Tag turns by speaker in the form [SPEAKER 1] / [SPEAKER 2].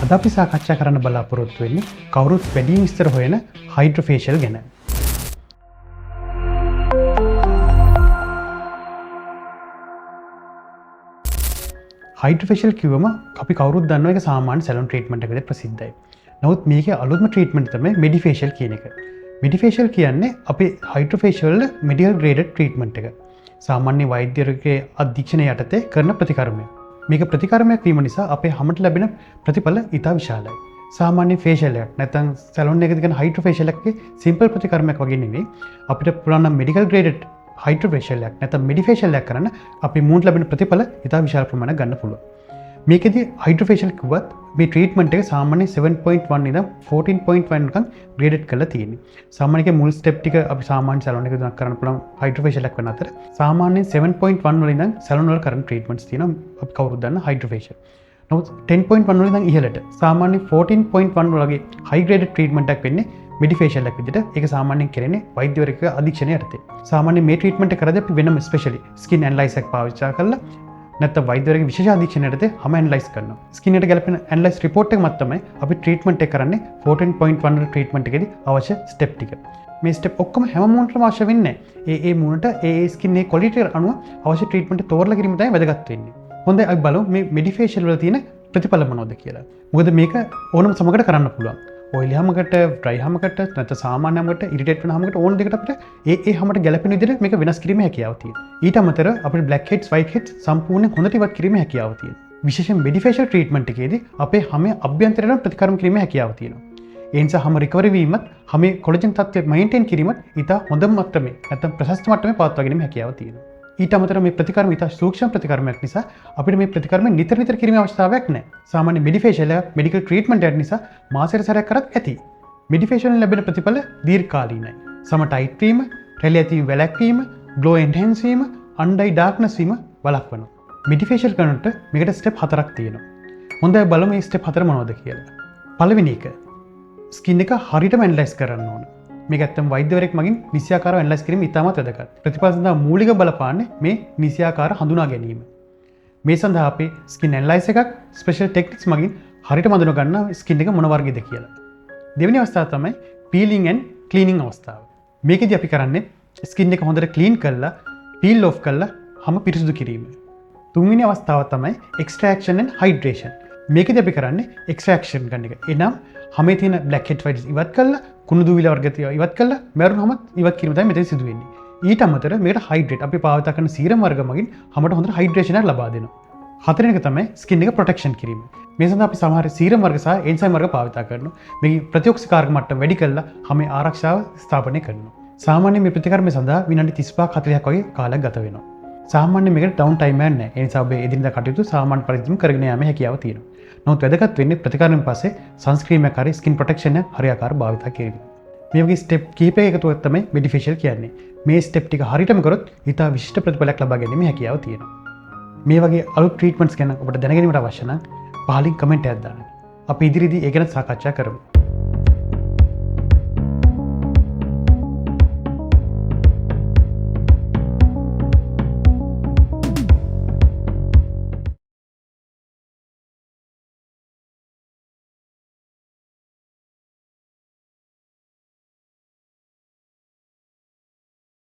[SPEAKER 1] අද අපි සාකච්ඡා කරන්න බලාපොරොත්තු වෙන්නේ කවුරුත් වැඩිම විස්තර හොයන හයිඩ්‍රොෆේෂල් ගැන. හයිඩ්‍රොෆේෂල් කිව්වම අපි කවුරුත් දන්නවා ඒක සාමාන්‍ය සැලොන් ට්‍රීට්මන්ට් එකකදී ප්‍රසිද්ධයි. නමුත් මේකේ අලුත්ම ට්‍රීට්මන්ට් තමයි මෙඩිෆේෂල් කියන එක. මෙඩිෆේෂල් කියන්නේ අපේ හයිඩ්‍රොෆේෂල් වල මෙඩිකල් ග්‍රේඩඩ් ට්‍රීට්මන්ට් එක. සාමාන්‍ය වෛද්‍යවරයෙකුගේ අධීක්ෂණය යටතේ කරන ප්‍රතිකර්මයක්. මේක ප්‍රතිකර්මයක් වීම නිසා අපේ හැමට ලැබෙන ප්‍රතිඵල ඉතා විශාලයි. සාමාන්‍ය ෆේෂියල් එකක් නැත්නම් සැලොන් එකකදී කරන හයිඩ්‍රොෆේෂල් එකේ සිම්පල් ප්‍රතිකර්මයක් වගේ නෙමෙයි. අපිට පුළුවන් නම් මෙඩිකල් ග්‍රේඩඩ් හයිඩ්‍රොෆේෂල් එකක් නැත්නම් මෙඩිෆේෂල් එකක් කරන්න අපි මූණට ලැබෙන ප්‍රතිඵල ඉතා විශාල ප්‍රමාණයක් ගන්න පුළුවන්. මේකෙදී හයිඩ්‍රොෆේෂල් කිව්වත් මේ ට්‍රීට්මන්ට් එක සාමාන්‍ය 7.1 ඉඳන් 14.1 නිකන් ග්‍රේඩඩ් කරලා තියෙන්නේ. සාමාන්‍යයෙන් මුල් ස්ටෙප් ටික අපි සාමාන්‍ය සැලොන් එකේ දුනක් කරන්න පුළුවන් හයිඩ්‍රොෆේෂල් එකක් වෙන අතර සාමාන්‍යයෙන් 7.1 වල ඉඳන් සැලොන් වල කරන ට්‍රීට්මන්ට්ස් තියෙනවා අපි කවුරුත් දන්න හයිඩ්‍රොෆේෂල්. නමුත් 10.1 වල ඉඳන් ඉහළට සාමාන්‍ය 14.1 වලගේ හයි ග්‍රේඩඩ් ට්‍රීට්මන්ට් එකක් වෙන්නේ මෙඩිෆේෂල් එකක් විදිහට. ඒක සාමාන්‍යයෙන් කරන්නේ වෛද්‍යවරයෙකුගේ අධීක්ෂණය යටතේ. සාමාන්‍යයෙන් මේ ට්‍රීට්මන්ට් එක කරද්දී අපි වෙනම ස්පෙෂලි ස්කින් ඇනලයිස් එකක් පාවිච්චි කරලා නැත්නම් වෛද්‍යවරයෙකුගේ විශේෂ අධීක්ෂණය යටතේ හැම ඇනලයිස් කරනවා. ස්කින් එකට ගැලපෙන ඇනලයිස් රිපෝට් එක මත තමයි අපි ට්‍රීට්මන්ට් එක කරන්නේ 14.1 ට්‍රීට්මන්ට් එකේදී අවශ්‍ය ස්ටෙප් ටික. මේ ස්ටෙප් ඔක්කොම හැම මූණටම අවශ්‍ය වෙන්නේ නැහැ. ඒ මූණට ඒ ස්කින් එකේ ක්වොලිටි අනුව අවශ්‍ය ට්‍රීට්මන්ට් එක තෝරලා ගැනීම තමයි වැදගත් වෙන්නේ. හොඳයි අපි බලමු මේ මෙඩිෆේෂල් වල තියෙන ප්‍රතිඵල මොනවද කියලා. මොකද මේක ඕනම සමකට කරන්න පුළුවන්. ඔයිලි හැමකට, ඩ්‍රයි හැමකට, නැත්නම් සාමාන්‍ය හැමකට, ඉරිටේට් වෙන හැමකට ඕන දෙයකට අපිට ඒ හැමකට ගැලපෙන විදිහට මේක වෙනස් කිරීමේ හැකියාව තියෙනවා. ඊට අමතරව අපිට බ්ලැක් හෙඩ්ස්, වයිට් හෙඩ්ස් සම්පූර්ණයෙන් හොඳට ඉවත් කිරීමේ හැකියාව තියෙනවා. විශේෂයෙන් මෙඩිෆේෂල් ට්‍රීට්මන්ට් එකේදී අපේ හැමේ අභ්‍යන්තරයෙන් ප්‍රතිකර්ම කිරීමේ හැකියාව තියෙනවා. ඒ නිසා හැම රිකවරි වීමත්, හැමේ කොලජන් තත්ත්වය මේන්ටේන් කිරීමත් ඉතා හොඳ මට්ටමේ නැත්නම් ප්‍රශස්ත මට්ටමේ පවත්වා ගැනීමේ හැකියාව තියෙනවා. ඊට අමතරව මේ ප්‍රතිකර්ම ඉතා සූක්ෂම ප්‍රතිකර්මයක් නිසා අපිට මේ ප්‍රතිකර්ම නිතර කිරීමේ අවශ්‍යතාවයක් නැහැ. සාමාන්‍ය මෙඩිෆේෂල් එක මෙඩිකල් ට්‍රීට්මන්ට් එකක් නිසා මාසෙකට සැරයක් කරත් ඇති. මෙඩිෆේෂල් ලැබෙන ප්‍රතිඵල දීර්ඝකාලීනයි. සම ටයිට් වීම, රැලි ඇතිවීම වැළැක්වීම, ග්ලෝ එන්හැන්ස් වීම, අන්ඩර් අයි ඩාර්ක්නස් වීම වළක්වනවා. මෙඩිෆේෂල් කරනකොට මේකට ස්ටෙප් 4ක් තියෙනවා. හොඳයි බලමු මේ ස්ටෙප් 4 මොනවද කියලා. පළවෙනි එක ස්කින් එක හරියටම ඇනලයිස් කරන්න ඕන. මේක ඇත්තම වෛද්‍යවරයෙක් මගින් නිසියාකාරව ඇනලයිස් කිරීම ඉතාමත් වැදගත්. ප්‍රතිඵල සඳහා මූලික බලපාන්නේ මේ නිසියාකාර හඳුනා ගැනීම. මේ සඳහා අපි ස්කින් ඇනලයිස් එකක් ස්පෙෂල් ටෙක්නික්ස් මගින් හරියටම හඳුනා ගන්න ස්කින් එක මොන වර්ගයේද කියලා. දෙවෙනි අවස්ථාව තමයි පීලිං ඇන්ඩ් ක්ලීනිං අවස්ථාව. මේකෙදි අපි කරන්නේ ස්කින් එක හොඳට ක්ලීන් කරලා පීල් ඔෆ් කරලා හැම පිරිසිදු කිරීම. තුන්වෙනි අවස්ථාව තමයි එක්ස්ට්‍රැක්ෂන් ඇන්ඩ් හයිඩ්‍රේෂන්. මේකෙදි අපි කරන්නේ එක්ස්ට්‍රැක්ෂන් ගන්න එක. එනම් හැමේ තියෙන බ්ලැක් හෙඩ් වයිට්ස් ඉවත් කරලා කුණු දුවිල වර්ග ඉවත් කරලා මැරුණු හැමත් ඉවත් කිරීම තමයි මෙතන සිදු වෙන්නේ. ඊට අමතරව මේකට හයිඩ්‍රේට් අපි පාවිච්චි කරන සීරම් වර්ග මගින් හැමට හොඳට හයිඩ්‍රේෂන් එකක් ලබා දෙනවා. හතරවෙනි එක තමයි ස්කින් එක ප්‍රොටෙක්ෂන් කිරීම. මේ සඳහා අපි සමහර සීරම් වර්ග සහ එන්සයිම් වර්ග භාවිත කරනවා. මේකේ ප්‍රතිඔක්සිකාරක මට්ටම වැඩි කරලා හැමේ ආරක්ෂාව ස්ථාපනය කරනවා. සාමාන්‍යයෙන් මේ ප්‍රතිකර්මය සඳහා විනාඩි 35ක් 40ක් වගේ කාලයක් ගත වෙනවා. සාමාන්‍යයෙන් මේකට ඩවුන් ටයිම් එකක් නැහැ. ඒ නිසා ඔබ එදිනදා කටයුතු සාමාන්‍ය පරිදිම කරගෙන යාමේ හැකියාව තියෙනවා. නමුත් වැදගත් වෙන්නේ ප්‍රතිකර්මයෙන් පස්සේ සන්ස්ක්‍රීන් එකක් හරි ස්කින් ප්‍රොටෙක්ෂන් එක හරියාකාරව භාවිත කිරීම. මේ වගේ ස්ටෙප් කීපයක එකතුවක් තමයි මෙඩිෆේෂල් කියන්නේ. මේ ස්ටෙප් ටික හරියටම කරොත් ඉතා විශිෂ්ට ප්‍රතිඵලයක් ලබා ගැනීමේ හැකියාව තියෙනවා. මේ වගේ අලුත් ට්‍රීට්මන්ට්ස් ගැන ඔබට දැනගැනීමට අවශ්‍ය නම් පහලින් කමෙන්ට් එකක් දාන්න. අපි ඉදිරියේදී ඒ ගැන සාකච්ඡා කරමු.